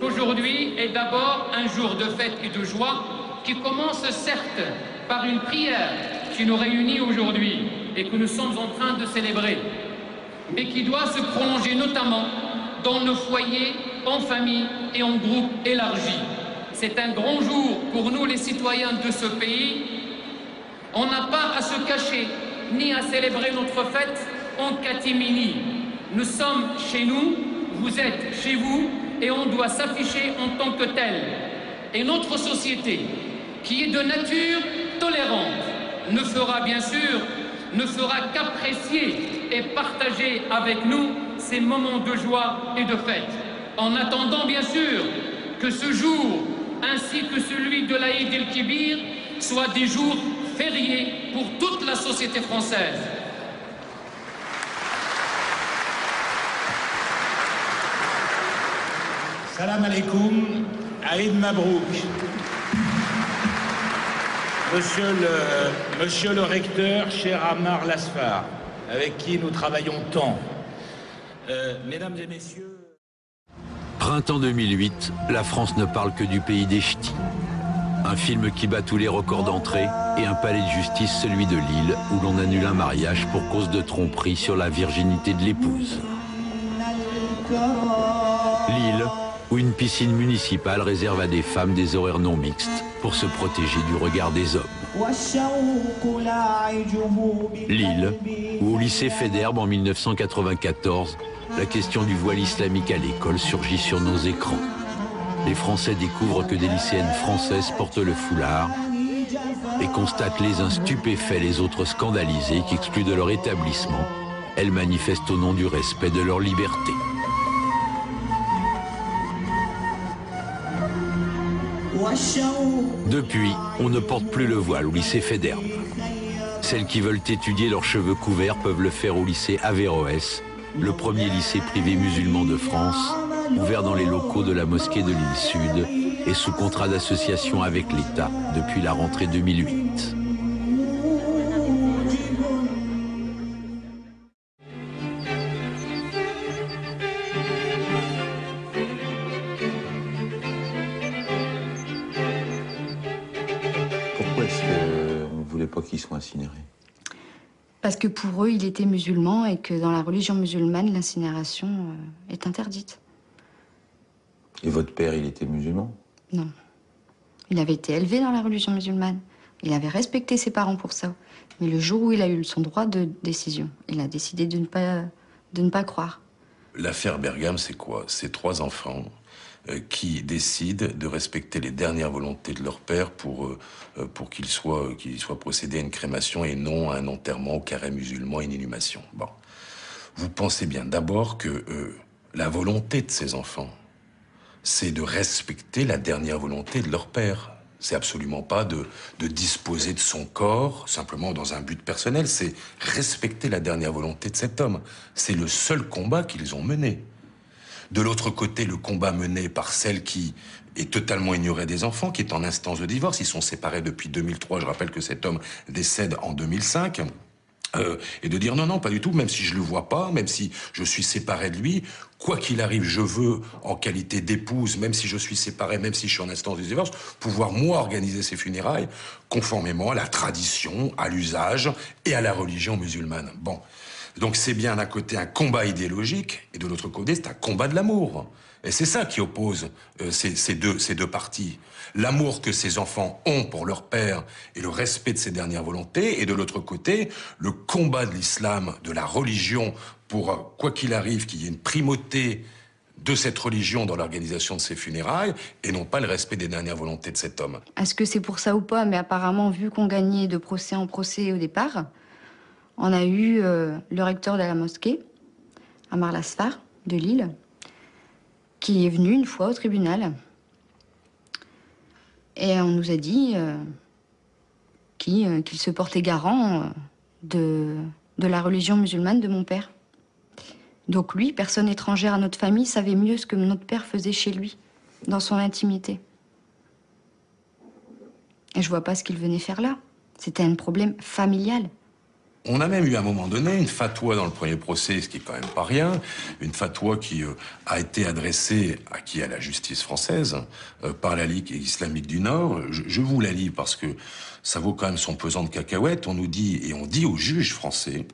Aujourd'hui est d'abord un jour de fête et de joie qui commence certes par une prière qui nous réunit aujourd'hui et que nous sommes en train de célébrer, mais qui doit se prolonger notamment dans nos foyers, en famille et en groupe élargi. C'est un grand jour pour nous les citoyens de ce pays. On n'a pas à se cacher ni à célébrer notre fête en catimini. Nous sommes chez nous, vous êtes chez vous, et on doit s'afficher en tant que tel. Et notre société, qui est de nature tolérante, ne fera qu'apprécier et partager avec nous ces moments de joie et de fête. En attendant, bien sûr, que ce jour, ainsi que celui de l'Aïd el-Kibir, soient des jours fériés pour toute la société française. Salam alaikum, Aïd Mabrouk. Monsieur le recteur, cher Ammar Lasfar, avec qui nous travaillons tant. Mesdames et messieurs... Printemps 2008, la France ne parle que du pays des ch'tis. Un film qui bat tous les records d'entrée et un palais de justice, celui de Lille, où l'on annule un mariage pour cause de tromperie sur la virginité de l'épouse. Lille, où une piscine municipale réserve à des femmes des horaires non mixtes pour se protéger du regard des hommes. Lille, où au lycée Faidherbe en 1994, la question du voile islamique à l'école surgit sur nos écrans. Les Français découvrent que des lycéennes françaises portent le foulard et constatent les uns stupéfaits, les autres scandalisés, qu'exclus de leur établissement, elles manifestent au nom du respect de leur liberté. Depuis, on ne porte plus le voile au lycée Faidherbe. Celles qui veulent étudier leurs cheveux couverts peuvent le faire au lycée Averroès, le premier lycée privé musulman de France, ouvert dans les locaux de la mosquée de l'île Sud et sous contrat d'association avec l'État depuis la rentrée 2008. Pourquoi est-ce que vous ne voulez pas qu'ils soient incinérés? Parce que pour eux, il était musulman et que dans la religion musulmane, l'incinération est interdite. Et votre père, il était musulman? Non. Il avait été élevé dans la religion musulmane. Il avait respecté ses parents pour ça. Mais le jour où il a eu son droit de décision, il a décidé de ne pas croire. L'affaire Bergame, c'est quoi? C'est 3 enfants qui décident de respecter les dernières volontés de leur père pour qu'il soit procédé à une crémation et non à un enterrement au carré musulman et une inhumation. Bon. Vous pensez bien d'abord que la volonté de ces enfants, c'est de respecter la dernière volonté de leur père. C'est absolument pas de disposer de son corps simplement dans un but personnel. C'est respecter la dernière volonté de cet homme. C'est le seul combat qu'ils ont mené. De l'autre côté, le combat mené par celle qui est totalement ignorée des enfants, qui est en instance de divorce. Ils sont séparés depuis 2003. Je rappelle que cet homme décède en 2005. Et de dire non, non, pas du tout, même si je le vois pas, même si je suis séparé de lui, quoi qu'il arrive, je veux, en qualité d'épouse, même si je suis séparé, même si je suis en instance de divorce, pouvoir, moi, organiser ces funérailles conformément à la tradition, à l'usage et à la religion musulmane. Bon. Donc c'est bien d'un côté un combat idéologique, et de l'autre côté, c'est un combat de l'amour. Et c'est ça qui oppose ces deux parties. L'amour que ces enfants ont pour leur père et le respect de ses dernières volontés. Et de l'autre côté, le combat de l'islam, de la religion, pour, quoi qu'il arrive, qu'il y ait une primauté de cette religion dans l'organisation de ces funérailles, et non pas le respect des dernières volontés de cet homme. Est-ce que c'est pour ça ou pas? Mais apparemment, vu qu'on gagnait de procès en procès au départ, on a eu le recteur de la mosquée, Ammar Lasfar, de Lille, qui est venu une fois au tribunal. Et on nous a dit qu'il se portait garant de la religion musulmane de mon père. Donc lui, personne étrangère à notre famille, savait mieux ce que notre père faisait chez lui, dans son intimité. Et je vois pas ce qu'il venait faire là. C'était un problème familial. On a même eu à un moment donné une fatwa dans le premier procès, ce qui est quand même pas rien, une fatwa qui a été adressée à la justice française par la Ligue islamique du Nord. Je vous la lis parce que ça vaut quand même son pesant de cacahuètes. On nous dit, et on dit aux juges français,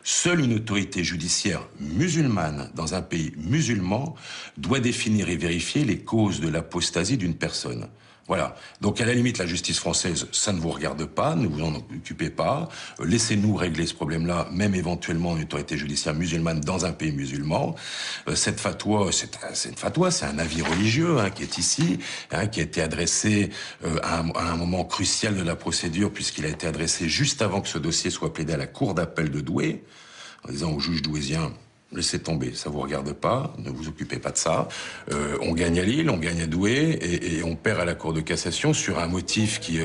seule une autorité judiciaire musulmane dans un pays musulman doit définir et vérifier les causes de l'apostasie d'une personne. Voilà. Donc, à la limite, la justice française, ça ne vous regarde pas, ne vous en occupez pas. Laissez-nous régler ce problème-là, même éventuellement une autorité judiciaire musulmane dans un pays musulman. Cette fatwa, c'est une fatwa, c'est un avis religieux qui est ici, qui a été adressé à un moment crucial de la procédure, puisqu'il a été adressé juste avant que ce dossier soit plaidé à la cour d'appel de Douai, en disant au juge douaisien: laissez tomber, ça vous regarde pas, ne vous occupez pas de ça. On gagne à Lille, on gagne à Douai, et on perd à la Cour de cassation sur un motif qui,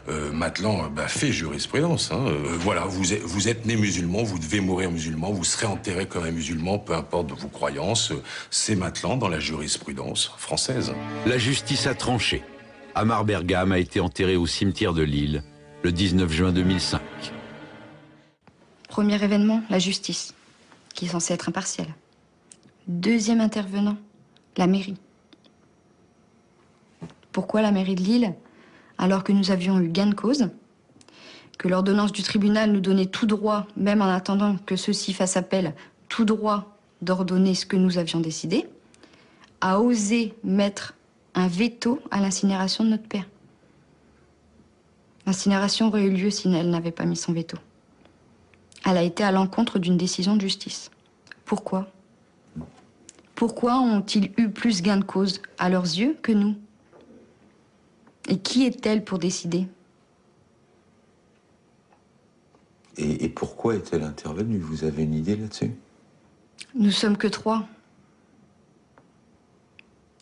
maintenant, fait jurisprudence. Voilà, vous êtes né musulman, vous devez mourir musulman, vous serez enterré comme un musulman, peu importe vos croyances. C'est maintenant dans la jurisprudence française. La justice a tranché. Amar Bergam a été enterré au cimetière de Lille le 19 juin 2005. Premier événement, la justice, qui est censée être impartiale. Deuxième intervenant, la mairie. Pourquoi la mairie de Lille, alors que nous avions eu gain de cause, que l'ordonnance du tribunal nous donnait tout droit, même en attendant que ceux-ci fassent appel, tout droit d'ordonner ce que nous avions décidé, a osé mettre un veto à l'incinération de notre père. L'incinération aurait eu lieu si elle n'avait pas mis son veto. Elle a été à l'encontre d'une décision de justice. Pourquoi? Pourquoi ont-ils eu plus gain de cause à leurs yeux que nous? Et qui est-elle pour décider? Et pourquoi est-elle intervenue? Vous avez une idée là-dessus? Nous sommes que 3.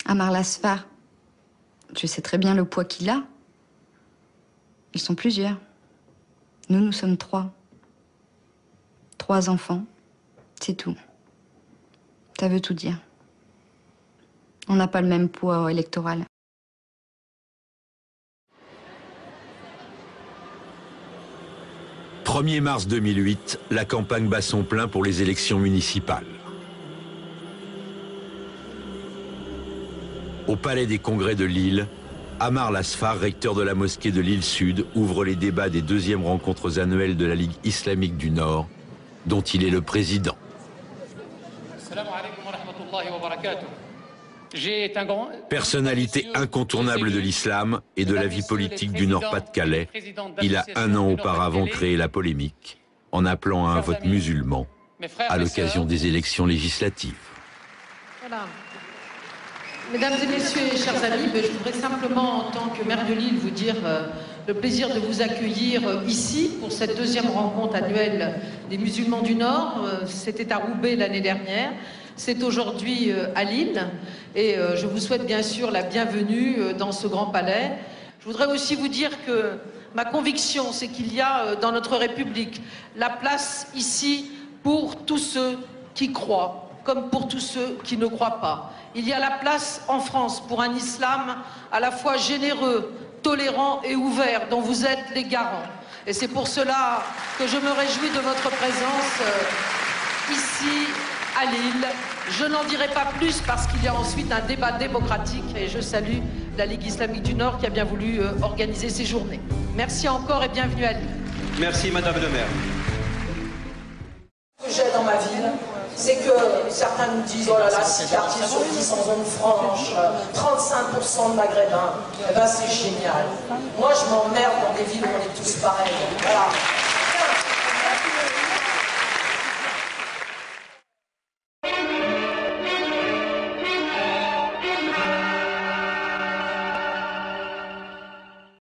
Amar Lasfar, je sais très bien le poids qu'il a. Ils sont plusieurs. Nous sommes 3. 3 enfants, c'est tout. Ça veut tout dire. On n'a pas le même poids électoral. « 1er mars 2008, la campagne bat son plein pour les élections municipales. Au Palais des Congrès de Lille, Amar Lasfar, recteur de la mosquée de Lille Sud, ouvre les débats des 2e rencontres annuelles de la Ligue islamique du Nord, dont il est le président. Personnalité incontournable de l'islam et de la vie politique du Nord-Pas-de-Calais, il a 1 an auparavant créé la polémique en appelant à un vote musulman à l'occasion des élections législatives. Voilà. Mesdames et messieurs, chers amis, je voudrais simplement, en tant que maire de Lille, vous dire le plaisir de vous accueillir ici pour cette 2e rencontre annuelle des musulmans du Nord. C'était à Roubaix l'année dernière, c'est aujourd'hui à Lille. Et je vous souhaite bien sûr la bienvenue dans ce grand palais. Je voudrais aussi vous dire que ma conviction, c'est qu'il y a dans notre République la place ici pour tous ceux qui croient, comme pour tous ceux qui ne croient pas. Il y a la place en France pour un islam à la fois généreux, tolérant et ouvert, dont vous êtes les garants. Et c'est pour cela que je me réjouis de votre présence ici à Lille. Je n'en dirai pas plus parce qu'il y a ensuite un débat démocratique et je salue la Ligue islamique du Nord qui a bien voulu organiser ces journées. Merci encore et bienvenue à Lille. Merci Madame le maire. Ce que j'ai dans ma ville, c'est que certains nous disent oh là là, 6 quartiers sur 10 en zone franche, 35% de maghrébins, eh ben c'est génial. Moi je m'emmerde dans des villes où on est tous pareils. Voilà.